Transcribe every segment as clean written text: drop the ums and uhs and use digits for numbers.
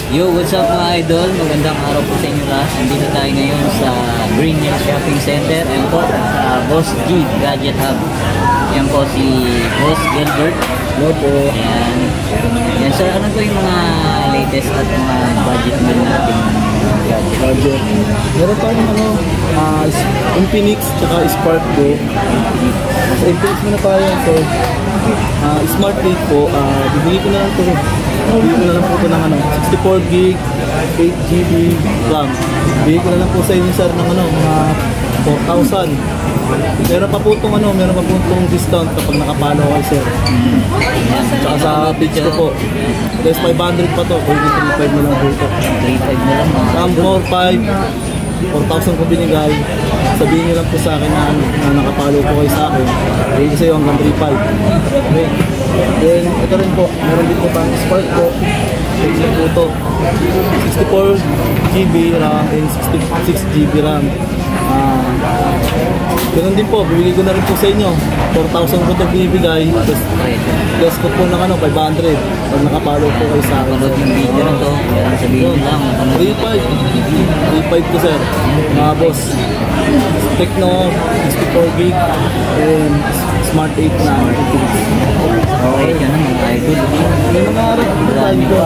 Yo, what's up mga idol? Magandang araw po sa inyo lahat. Nandito tayo ngayon sa Green Hills Shopping Center. Ayan po, sa Boss G Gadget Hub. Ayan po si Boss Gilbert. Hello po. Ayan. Ayan sir, ano po yung mga latest at mga budget meal natin? Gadget. Meron tayong Infinix tsaka Spark Go. Sa Infinix muna tayo. So, Smart 8 po. Bibili ko na lang ito. Bibili ko na lang po ito ng 64 gig, 8 GB RAM. Bibili ko na lang po sa inyo sir ng mga 4,000. Meron pa po itong discount kapag nakapalo kayo sir. Tsaka sa page ko po. There's 500 pa to. Pwede 3.5 na lang po ito. 3.5 na lang mga Ram 4,000 ko binigay. Sabihin nyo lang po sa akin na nakapalo po kayo sa akin. Pwede sa'yo hanggang 3.5. Okay. Then ito rin po. Meron din po tayong Spark po. Pwede po ito. 64 GB RAM and 66 GB RAM. Ganun din po, bibigay ko na rin po sa inyo 4,000 ko ito binibigay plus ko po ng 500 pag nakapalo po kayo sa akin. panood yung video na to. Ayan, sabihin lang 3.5 ko sir mga boss. Tecno 64 gig and Smart 8 na okay, yan ang mga idol. may mga harap po tayo po.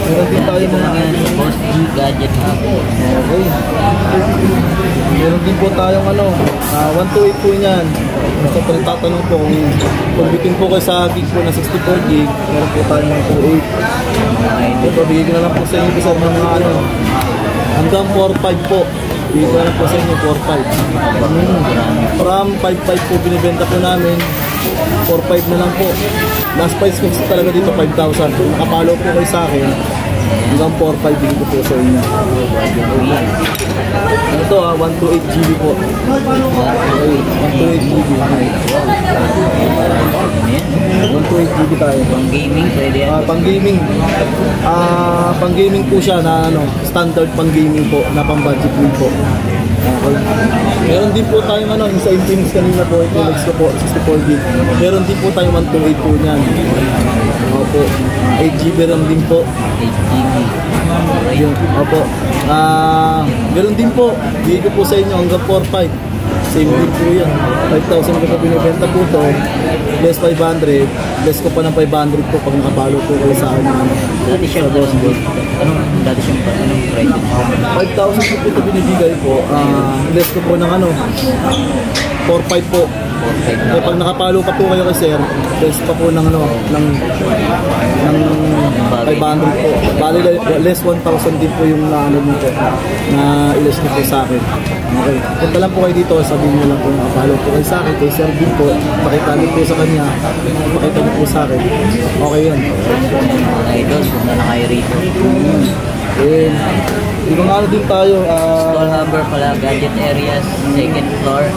Meron din tayo Ito lang yan sa Boss G Gadget Hub. Okay. Meron din po tayong 128 po yan. So tatanong po kung bitin po kayo sa gig po na 64 gig, meron po tayong 128. Ito, bigay ko na lang po sa inyo sa mga hanggang 4.5 po. Bigay ko na lang po sa inyo 4.5. From 5.5 po binibenta po namin. 4.5 na lang po. Last price ko talaga dito 5,000. Kung nakapalo po kayo sa akin, hanggang 4.5 bigay ko po sa inyo. Ito 128 GB po. 128 GB. 128 GB tayo. Pang gaming, pwede yan. Pang gaming. Pang gaming po siya na standard pang gaming po, na pang budget meal po. Okay. Meron din po tayong yung sa Infinix kanina po, Infinix ko po, 64 gig. Meron din po tayong 128 po niyan. Opo. 8 GB RAM din po. 8 GB. Yun. Opo. Meron din po. Bigay ko po sa inyo hanggang 4.5. Same din po yan. 5,000 ko po binibenta po ito. Less 500. Less ko pa ng 500 po pag nakapalo po kayo sa akin. Dati siya Boss Gold. Anong price? 5,000 po ito binibigay po. Less ko po ng 4.5 po. Eh, pag nakapalo pa po kayo kay sir, less pa po ng 500 po. Bali, less 1,000 din po yung na ilas na po sa akin. Okay. Punta lang po kayo dito, sabihin nyo lang po nakapalo po kayo sa akin, kay sir din po, pakita nyo po sa kanya, pakita nyo po sa akin. Okay yun. Mga idol, punta na kayo rito. And, ibang din tayo. Stall number pala, gadget areas, second floor,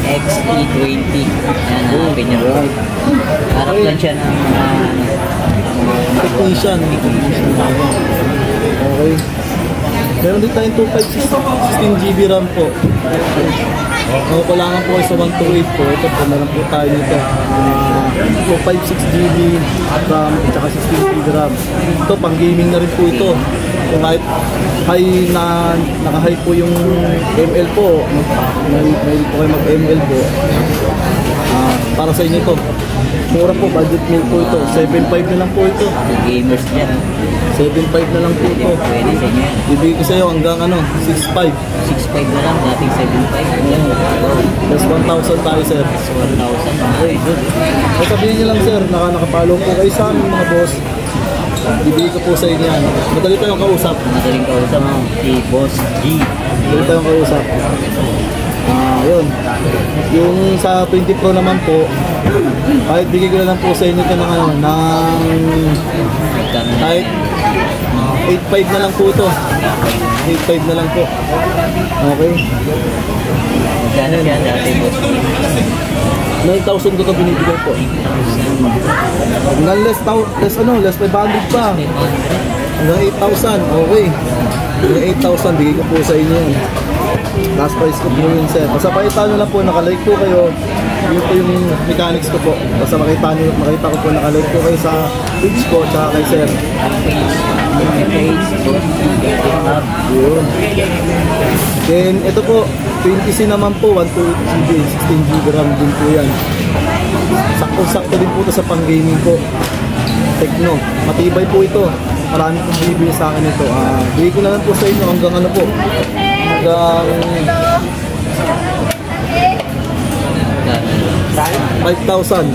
XE20. Yan, hanapin nyo. Harap lang siya ng technician. Okay. Meron din tayong 256 16GB RAM po. Kung kulangan po kayo sa 128 po, ito po, meron po tayo nito. 256GB RAM at saka 16GB RAM. Ito, pang gaming na rin po ito. Kung kahit naka-high po yung ML po, may po kayo mag-ML po. Para sa inyo ito. Mura po, budget meal po ito. 7.5 na lang po ito. Gamers dyan. 7.5 na lang po ito. Pwede sa inyo. Ibigay ko sa iyo hanggang 6.5. 6.5 na lang, dating 7.5. Plus 1,000 tayo, sir. 1,000. Ay, good. So, sabihin nyo lang, sir, nakapalo po kayo sa amin, mga boss. Ibigay ko po sa inyo yan. Madali tayong kausap. Madaling kausap si Boss G. Madali tayong kausap. Yun. Yung sa 20 Pro naman po, kahit bigay ko na lang po sa inyo ito ng kahit 8.5 na lang po ito. 8.5 na lang po. Okay. Magkano siya dati, Boss G? 9,000 ko ito binibigay po. Hanggang less 500 pa. Hanggang 8,000. Okay. Hanggang 8,000, bigay ko po sa inyo yan. Last price ko po yun, sir. Basta pakita nyo lang po, nakalike po kayo. Yun po yung mechanics ko po. Basta makita ko po, nakalike po kayo sa page ko, tsaka kay sir. Yun. Then, ito po, 20C naman po, 128GB, 16GB RAM din po yan. Sakto-sakto din po ito sa pang-gaming po. Tecno. Matibay po ito. Marami pong bibili sa akin ito. Bigay ko na lang po sa inyo hanggang ano po. Hanggang 5,000. 5,000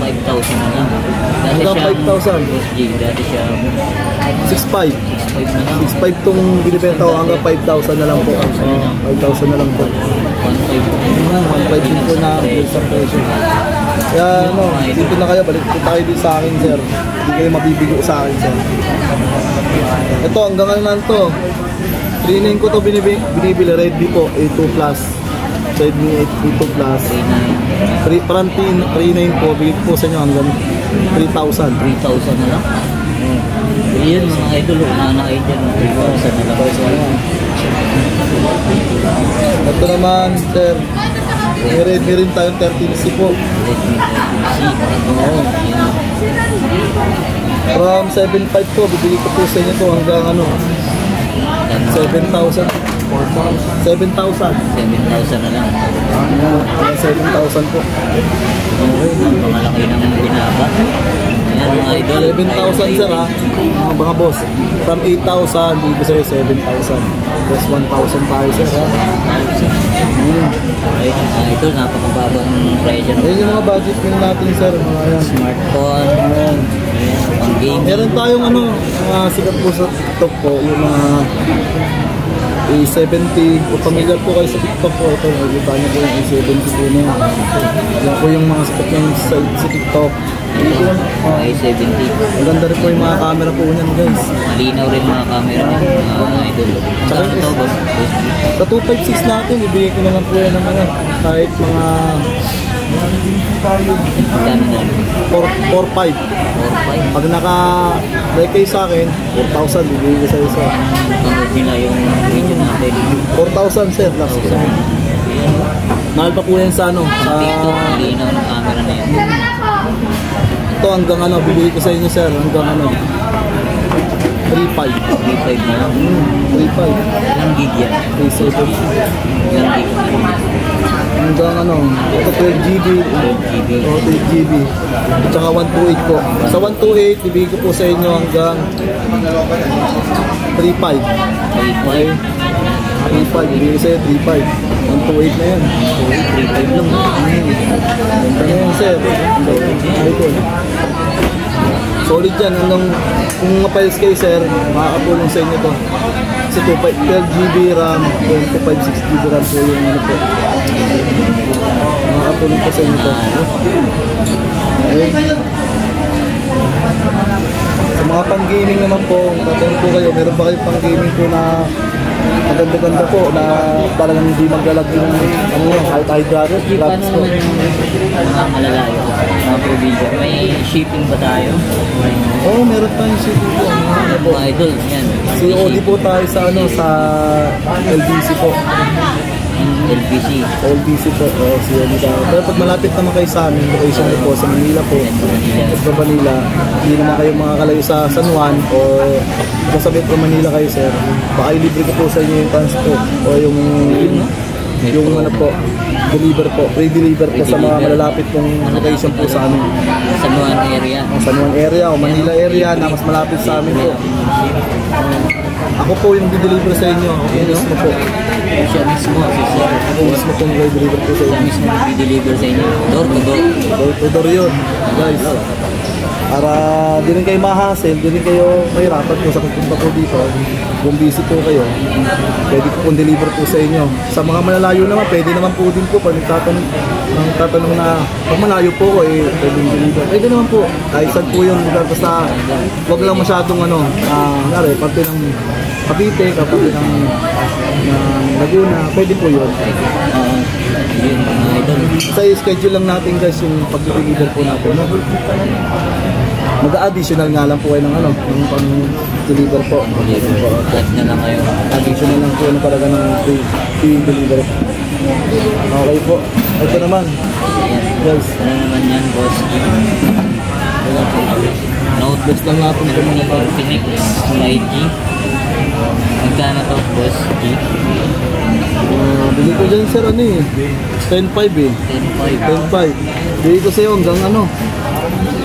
na lang. Hanggang 5,000. Boss G, dati siya 6,500. 6.5 na lang. 6,500 itong binibenta ko hanggang 5,000 na lang po. 5,000 na lang po. 1,500 din po na sa presyo. Kaya dito na kayo, balik po tayo din sa akin, sir. Hindi kayo mabibigo sa akin, sir. Ito, hanggang ano lang to. 3.9 ko to binibili, Redmi po, A2 Plus. Redmi A2 Plus. 3.9 po, bigit po sa inyo hanggang 3,000. 3,000 na lang. Yun mga idol, na kayo dyan. 3,000 na lang. Ito naman, sir. May Redmi rin tayong 13C po. From 7.5 po, bibili ko po sa inyo to hanggang 7,000. 7,000 na lang. 7,000 po. Okay, napakalaki ng binaba. Ayan mga idol. 7,000 sir mga boss. From 8,000, bibili ko sa inyo 7,000. Plus 1,000 tayo sir Okay, mga idol, napakababa ng presyo. Ayan yung mga budget meal natin sir. Mga yan. Smartphone. Ayan, pang game. Meron tayong mga sikat po sa TikTok po. Yung mga A70. Kung familiar po kayo sa TikTok po, ito, nakikita niyo po yung A70 po na yan. Yan po yung mga sikat ng sa TikTok. A70. Ang ganda rin po yung mga camera po niyan guys. Malinaw rin mga camera niya, mga idol. Saan ito, boss? Sa 256 natin, ibigay ko na lang po yan ng kahit mga Magkano na? 4-5. 4-5. Pag naka-like kayo sa akin, 4,000 bibigay ko sa isa. Panood nila yung video natin. 4,000 sir, last ko. Mahal pa po yan sa Sa TikTok, malinaw ng camera na yan. Ito hanggang bibigay ko sa inyo sir, hanggang 3.5. 3.5 na lang. 3.5. Ilang gig yan? 3.7. Ilang gig na? Hanggang ito 12GB. 12GB. 12GB. At saka 128 po. Sa 128, bibigay ko po sa inyo hanggang 3.5. 3.5. 3.5, bibigay ko sa inyo 3.5. 128 na yan. 3.5 lang. Ganda na yan sir. Solid yan. Kung ma-files kayo sir, makakatulong sa inyo to. Kasi 12GB RAM, 256GB RAM po yung po. Makakatulong po sa inyo to. Okay. Sa mga pang-gaming naman po, tatanong po kayo, meron ba kayo pang-gaming po na maganda-ganda po na parang hindi maglalag yung hydraulic Boss G, paano naman yung mga malalayo? Mga provision? May shipping ba tayo? Oo, meron tayong shipping po. Mga idol, yan. COD po tayo sa ano sa LBC po. LPC. LBC po, COD tayo. Pero pag malapit naman kayo sa amin, location niyo po sa Manila po. Sa Manila, hindi naman kayo makakalayo sa San Juan o sa Metro Manila kayo, sir. Baka ilibre ko po sa inyo yung transport o yung ano po, deliver po, pre-deliver po sa mga malalapit pong location po sa amin. San Juan area. San Juan area o Manila area na mas malapit sa amin po. Ako po yung di-deliver sa inyo. Ako mismo po. Siya mismo, si sir. Ako mismo po yung deliver po sa Siya inyo. mismo i-deliver sa inyo. Door to door. Door to door yun, guys. Para di rin kayo mahasel, di rin kayo mahirapan po sa pagpunta po dito. Kung busy po kayo, pwede po kong deliver po sa inyo. Sa mga malalayo naman, pwede naman po din po pag nagtatanong na pag malayo po ko, pwede deliver. Pwede naman po, kahit saan po yun, basta huwag lang masyadong nari, parte ng Cavite, parte ng Laguna, pwede po yun. Yun, mga idol. Sa schedule lang natin guys yung pag-deliver po natin. Mag-additional nga lang po kayo ng ng pang-deliver po. Add na lang kayo. Additional lang po yung talaga ng free deliver. Okay po. Ito naman. Guys, Ano naman yan, boss? notebooks lang natin ito mga pag. Phoenix 9G. Magkano to, boss G? Bili ko dyan sir 10.5 eh. 10.5. 10.5. Bili ko sa'yo hanggang 9.5.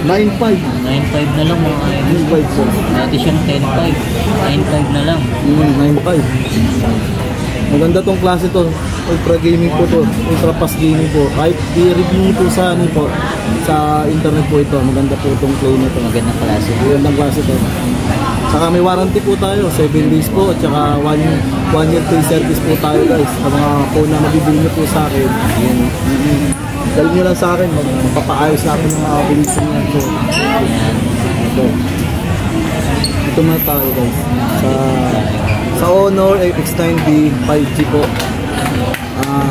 9.5 na lang mga idol. 9.5 sir. Dati siyang 10.5. 9.5 na lang. 9.5. Maganda tong klase to. Ultra gaming po to. Ultra fast gaming po. Kahit i-review po sa po sa internet po ito. Maganda po itong play na to. Magandang klase. Magandang klase to. Saka may warranty po tayo. 7 days po. At saka 1 year free service po tayo guys. Sa mga phone na mabibili nyo po sa akin. Yun. Dahil nyo lang sa akin. Magpapaayos sa akin ng mga bilisan yan. So, ito. Ito na tayo guys. Sa Honor X9D 5G po.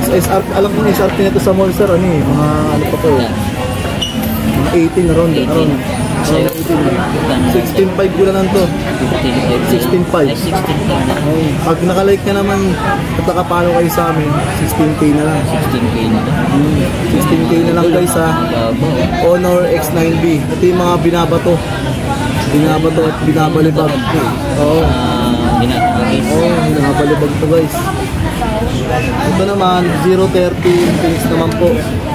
Sa SRP, alam ko yung SRP nito sa mall sir, mga ano pa po mga 18 around. 16.5 ko lang to. 16.5. 16.5 na. Pag nakalike ka naman at nakapalo kayo sa amin, 16K na lang. 16K na lang. 16K na lang guys ha. Honor X9B. Ito yung mga binabato at binabalibag. Oo. Binabalibag to guys. Ito naman 030 Infinix naman po.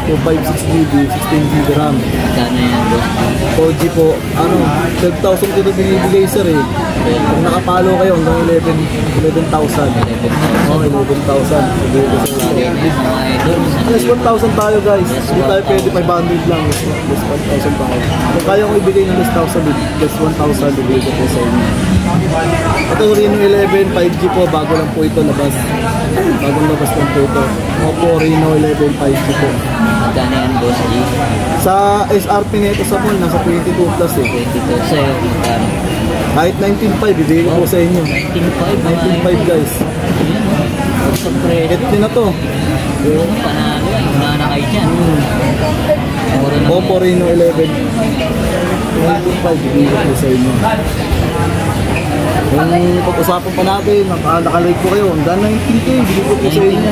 256GB, 16GB RAM. Magkano yan, boss? 4G po. 12,000 ko ito binibigay sir eh. Kung nakapalo kayo hanggang 11,000. Oo, 11,000. Okay, mga idol. Plus 1,000 tayo guys. Hindi tayo pwede 500 lang. Plus 1,000 tayo. Kung kaya kong ibigay ng plus 1,000, plus 1,000 ibigay ko po sa inyo. Ito Reno 11 5G po. Bago lang po ito labas. Bagong labas lang po ito. Oppo Reno 11 5G po. Magkano yan, boss G? Sa SRP nito sa mall, nasa 22 plus eh. 22 sa'yo, magkano? Kahit 19.5, ibigay ko po sa inyo. 19.5. 19.5 guys. Sa credit. Get din na to. Panalo, una na kayo dyan. Mura na Oppo Reno 11. 19.5, ibigay ko po sa inyo. Kung pag-usapan pa natin, nakalike po kayo, hanggang 19K, ibigay ko po sa inyo.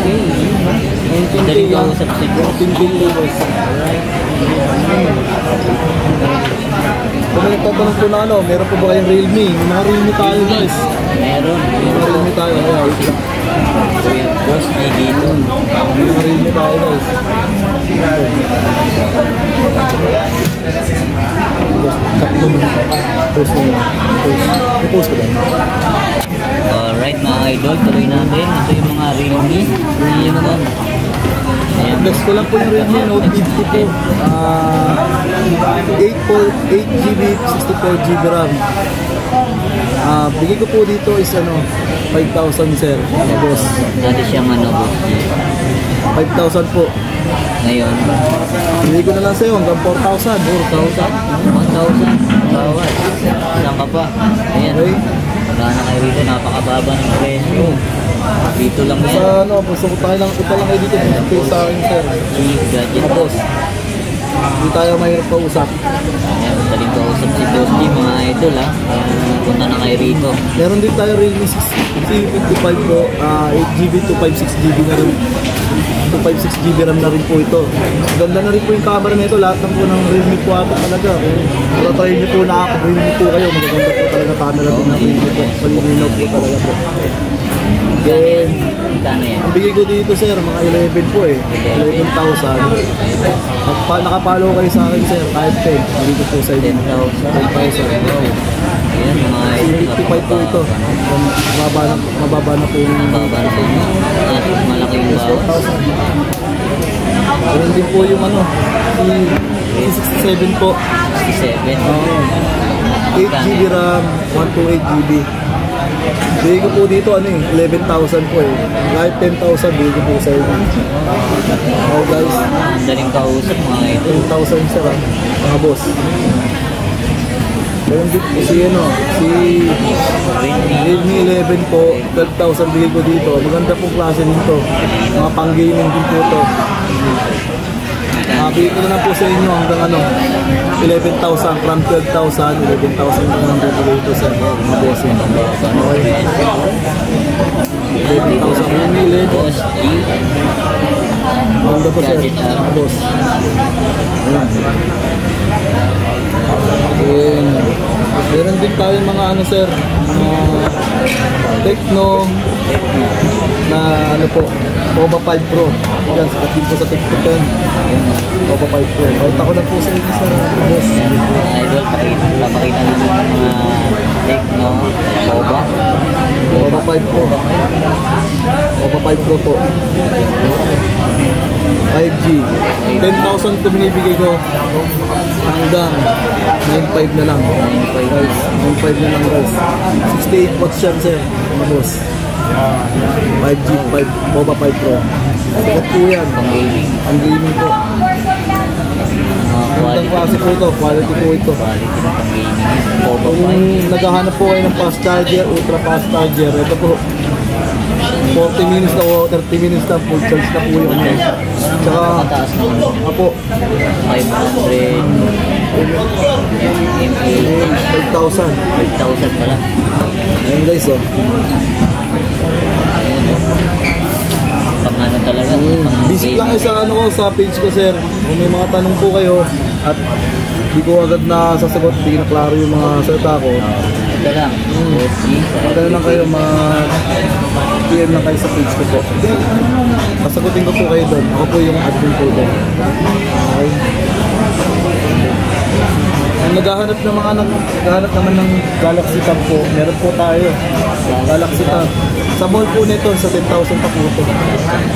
19K Daling yan. kausap si 19K guys. Kung may nagtatanong po na meron po ba kayong Realme? May mga Realme tayo guys. Meron. May mga Realme tayo. Kuya, boss G dito. May mga Realme tayo guys. Post ko lang. Alright mga idol, tuloy natin. Ito yung mga Realme. Realme naman. Ayan. Flex ko lang po yung Realme Note 50 po. 8GB, 64GB RAM. Bigay ko po dito is 5,000 sir. Boss. Dati siyang boss G. 5,000 po. Ngayon, Bigay ko na lang sa'yo hanggang 4,000. 4,000, 1,000, bawat. Saan ka pa? Ayan. Okay? Wala na kayo rito, napakababa ng presyo. Dito lang yan. Sa ano, gusto ko tayo lang, ito lang kayo dito. Dito sa akin, sir. Gadget Mga boss. Hindi tayo mahirap kausap. Ayan, madaling kausap si Boss G, mga idol ha. Punta na kayo rito. Meron din tayo Realme 6C55 Pro, 8GB, 256GB na rin. 256GB RAM na rin po ito. Ganda na rin po yung camera nito. Lahat ng po ng Realme po ata talaga. Kung try nyo po, nakaka-Realme po kayo. Magaganda po talaga camera din ng Realme po. Palilinaw po talaga po. Then, Magkano yan? ang bigay ko dito sir, mga 11 po eh. 11,000. Nakapalo kayo sa akin sir, kahit 10. Dito po sa inyo. 10,000. 10,000. Wow. Ayan, mga idol. 55 po ito. Mababa na po yung Mababa na po yun. At malaki yung bawas. 4,000. Ganun din po yung ano, yung 67 po. 67. 8GB RAM, 128GB. Bigay ko po dito ano eh, 11,000 po eh. Kahit 10,000 bigay ko po sa inyo. Oh guys, Ang daling kausap mga idol. 10,000 sir ah, mga boss. Meron din po si ano, si Realme 11 po, 12,000 bigay ko dito. Maganda pong klase nito. Mga pang-gaming din po ito. Bigay ko na lang po sa inyo hanggang ano, 11,000 from 12,000, 11,000 na lang po dito sa mga bossing. Okay. 11,000 Realme 11. Boss G. Hanggang po sir, mga boss. Ayan. Then, meron din tayo mga ano sir, mga Tecno na ano po, Nova 5 Pro. Yan, sa po sa TikTok yan. Nova 5 Pro. Kahit ako na po sa inyo sir, boss. Mga idol, papakita namin ang mga Tecno, Nova. Nova 5 Pro. Nova 5 Pro po. 5G. 10,000 ko binibigay ko hanggang 9,500 na lang. 9,500 na lang guys. 68 watts yan sir, mga boss. 5G, 5, Nova 5 Pro. Sikat po yan. Pang-gaming. Ang gaming po. Mga Ang quality. klase po ito, quality po ito. Quality ng pang-gaming. Nova Kung naghahanap po kayo ng fast charger, ultra fast charger, ito po. 40 minutes na o 30 minutes na full charge na po yung ano. Tsaka, Mataas naman. ako, 500 mAh. 5,000. 5,000 pala. Ayun guys, oh. Ayun o. Pang ano talaga. Visit lang kayo sa ano ko, sa page ko sir. Kung may mga tanong po kayo at di ko agad na sasagot, di na klaro yung mga salita ko. Ito lang. Boss G. Magkano lang kayo, PM lang kayo sa page ko po. Sasagutin ko po kayo doon. Ako po yung admin po doon. Okay. Kung naghahanap ng mga naghahanap naman ng Galaxy Tab po, meron po tayo. Galaxy Tab. Sa mall po nito, sa 10,000 pa po ito.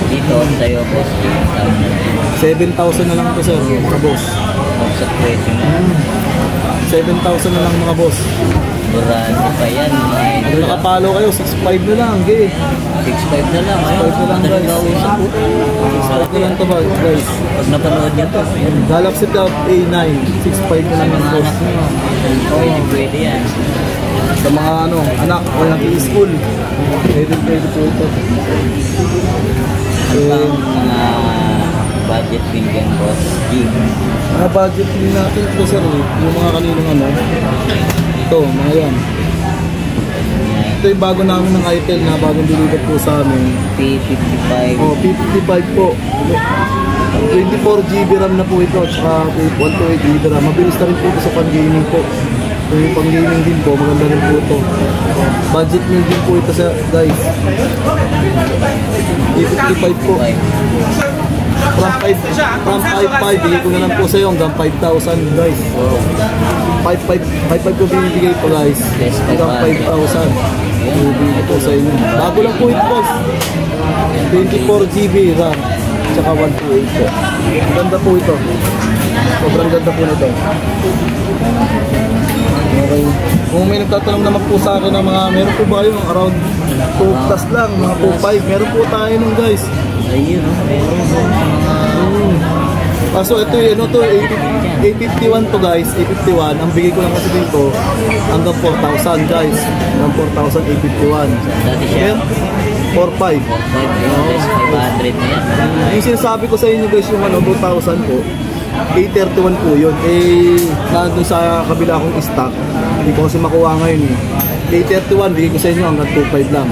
Dito sa'yo, Boss G. 7,000 na lang ito sir, mga boss. Sa presyo na. 7,000 na lang mga boss. Burado pa yan. Mga Kung idol. nakapalo kayo, 6,500 na lang, gay. 6.5 na lang. Ayun. 6,500 na lang Madaling guys. kausap po. 6,500 na lang ito ba, guys. Pag napanood niyo to, ayun. Galaxy Tab A9, 6,500 na lang Mga mga boss. anak mo. Pwede yan. Sa mga ano, anak, o nag-i-school. Pwede po ito. Ano bang mga budget din yan, Boss G? Mga budget din natin ito sir, yung mga kaninong ano. Ito, mga yan. Ito yung bago namin ng itel na bagong deliver po sa amin. P55. Oh, 55 po. 24GB RAM na po ito, tsaka 128GB RAM. Mabilis na rin po ito sa pang-gaming po. Kung yung pang-gaming din po, maganda rin po ito. Budget meal din po ito sa guys. 55 po. From 5.5, bigay ko na lang po sa iyo hanggang 5,000 guys. 5.5 ko binibigay po guys. Yes, Hanggang 5,000. Bibigay ko sa inyo. Bago lang po ito guys. 24GB RAM. Tsaka 128 po. Ganda po ito. Sobrang ganda po nito. Okay. Kung may nagtatanong naman po sa akin ng mga, meron po ba yung around 2 plus lang, mga 2.5, meron po tayo nung guys. Ayun, meron po mga So ito yung ano to, 851 to guys, 851. Ang bigay ko lang kasi dito hanggang 4,000 guys. Hanggang 4,851. Dati siya. 4,500. 500 na yan. Yung sinasabi ko sa inyo guys, yung ano, 2,000 po, 831 po yun. Nandun sa kabila kong stock, hindi ko kasi makuha ngayon eh. 831, bigay ko sa inyo hanggang 2,500 lang.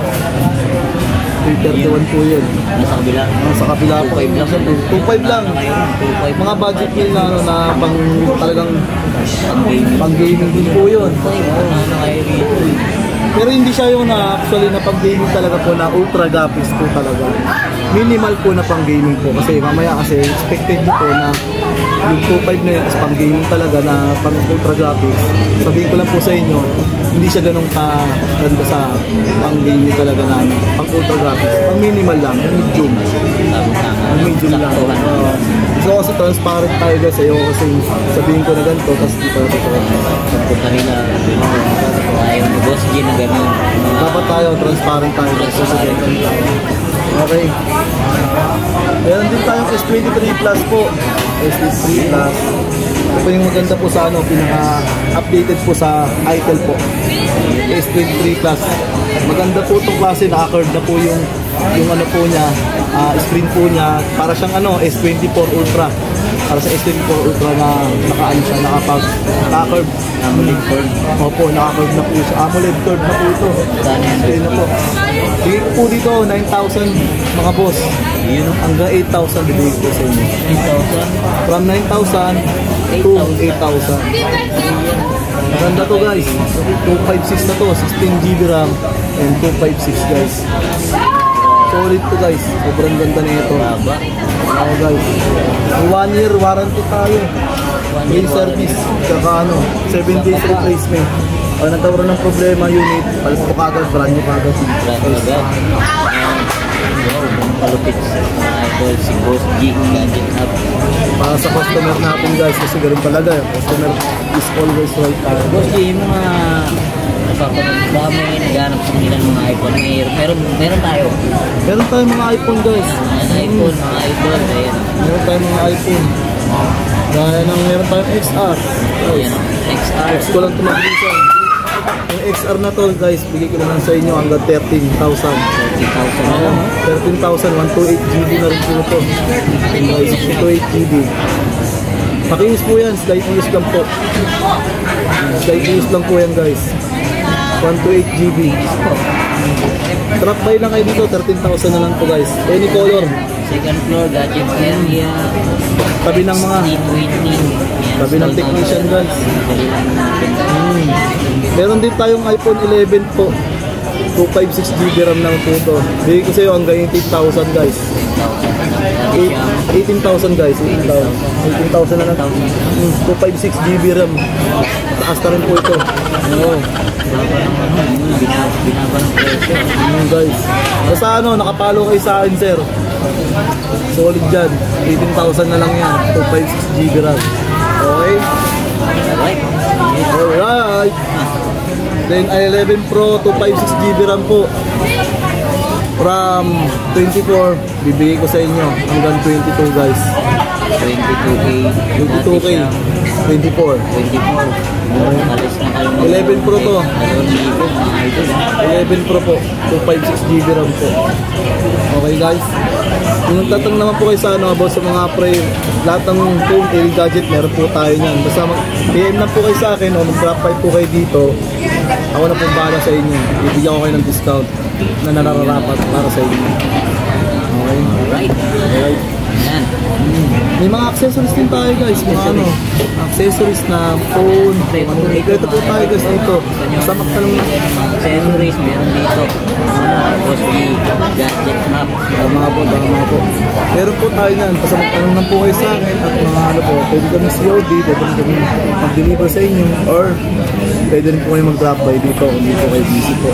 831 po yun. Nasa kabila. Sa kabila po. 2,500 lang. 2,500. Mga budget meal na ano, na pang talagang pang gaming din po yun. Ano kayo rito? Pero hindi siya yung actually na pang gaming talaga po, na ultra graphics po talaga. Minimal po na pang gaming po, kasi mamaya kasi expected nyo po na yung 2.5 na yun is pang gaming talaga na pang ultra graphics. Sabihin ko lang po sa inyo, hindi siya ganun ka-ganda sa pang gaming talaga na pang ultra graphics. Pang minimal lang, medium. Pang medium lang. So kasi transparent tayo guys, ayaw kasi sabihin ko na ganito, tapos di pa ito. Pagpunta nila, ayaw ni Boss G na gano'n. Dapat tayo, transparent tayo. Okay. Meron din tayong S23 Plus po. S23 Plus. Ito yung maganda po sa ano, pinaka-updated po sa ITEL po. S23 Plus. Maganda po itong klase, naka-curve na po yung ano po niya, screen po niya. Para siyang ano, S24 Ultra. Para sa S24 Ultra na naka-ano siya, naka-curve. AMOLED curve. Opo, naka-curve na po siya. AMOLED curve na po ito. Saan yan? Ayun na po. Bigay ko po dito, 9,000 mga boss. Yun. Hanggang 8,000 bibigay ko sa inyo. 8,000. From 9,000 to 8,000. Maganda to guys. 256 na to. 16 GB RAM and 256 guys. Solid to guys. Sobrang ganda na ito. Baba. Oo guys. 1 year warranty tayo. Main service. Tsaka ano, 7 days replacement. Pag nagkaroon ng problema, unit, palit po kagad, brand new kagad. Brand new agad. Palupit sa mga idol, si Boss G Gadget Hub. Para sa customer natin guys, kasi ganun talaga yung customer is always right. Boss G, yung mga napapanood, baka may naghanap sa nila ng mga iPhone. Meron tayo. Meron tayong mga iPhone guys. iPhone, mga idol. Ayan. Meron tayong mga iPhone. Gaya ng meron tayong XR. Ayan. XR. X ko lang tumabilisan. Yung XR na to guys, bigay ko naman sa inyo hanggang 13,000. 30,000 na lang. 13,000, 128 GB na rin po ito. 128 GB. Makinis po yan, slight use lang po. Slight use lang po yan guys. 128 GB. Truck buy lang kayo dito, 13,000 na lang po guys. Any color. Second floor, gadget area. Tabi ng mga tabi ng technician guys. Meron din tayong iPhone 11 po. 256 GB RAM lang po ito. Bigay ko sa iyo hanggang 18,000 guys. 18,000 guys. 18,000 na lang. 256 GB RAM. Taas na rin po ito. Oo. Binaba ng presyo. Guys. Basta ano, nakapalo kayo sa akin sir. Solid dyan. 18,000 na lang yan. 256 GB RAM. Okay? Alright. Alright. Then i11 Pro 256 GB RAM po. From 24, bibigay ko sa inyo hanggang 22 guys. 22K. 22K. 24. 24. Alis na kayo. 11 Pro to. 11 Pro po. 256 GB RAM po. Okay guys. Kung nagtatanong naman po kayo sa ano about sa mga lahat ng phone, gadget, meron po tayo niyan. Basta PM lang po kayo sa akin o mag-drop by po kayo dito. Ako na po bahala sa inyo. Ibigyan ko kayo ng discount na nararapat para sa inyo. Okay? Alright. Alright. Ayan. May mga accessories din tayo guys. Mga ano, accessories na phone. Ito po tayo guys dito. Basta magtanong na. Accessories, meron dito. Boss G Gadget Hub. Tama po. Meron po tayo yan. Basta magtanong lang po kayo sa akin. At mga ano po, pwede kami COD, pwede kami mag-deliver sa inyo. Or pwede rin po kayo mag-drop by dito kung dito kayo busy po.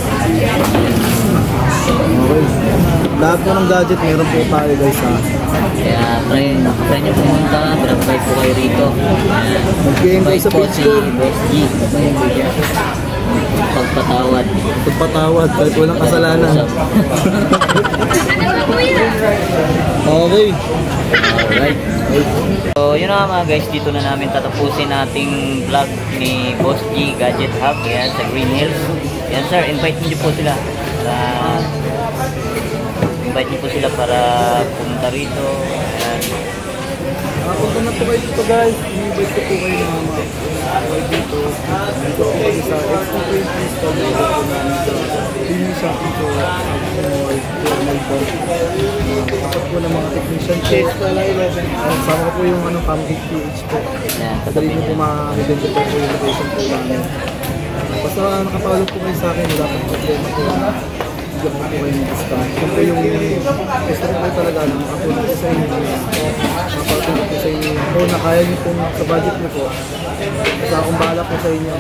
Okay. Lahat po ng gadget meron po tayo guys ha. Kaya try nyo pumunta, drop by po kayo rito. Mag-game kayo sa page ko. Boss G. Pagpatawad kahit walang kasalanan. Okay. Alright. So yun na mga guys, dito na namin tatapusin ating vlog ni Boss G Gadget Hub yan sa Green Hills. Yan sir, invite niyo po sila. Invite niyo po sila para pumunta rito. Yan. Punta na po kayo dito guys. I-invite ko po kayo na mga dito. Dito po kayo sa X220 store na ito po namin sa Premium Shopping Store. Kapag po ng mga technician check. Sama ko po yung Cam Geek PH po. Kadali nyo po ma-identify po yung location po namin. Basta nakapalo po kayo sa akin, wala pong problema po. Bigyan po kayo ng discount. Siyempre yung gusto ko kayo talaga na makapulong po sa inyo. Makapulong po sa inyo. Kung nakaya nyo po sa budget nyo po, basta akong bahala po sa inyo.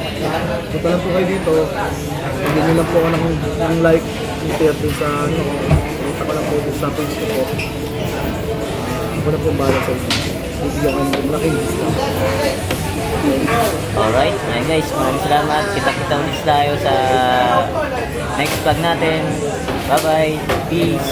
Punta lang po kayo dito. Bigyan nyo lang po ako ng like, share dun sa punta ko lang po dun sa page ko po. Ako na po bahala sa inyo. Bigyan kayo ng malaking discount. Alright, ayan guys, maraming salamat. Kita-kita ulit tayo sa next vlog natin. Bye bye, peace.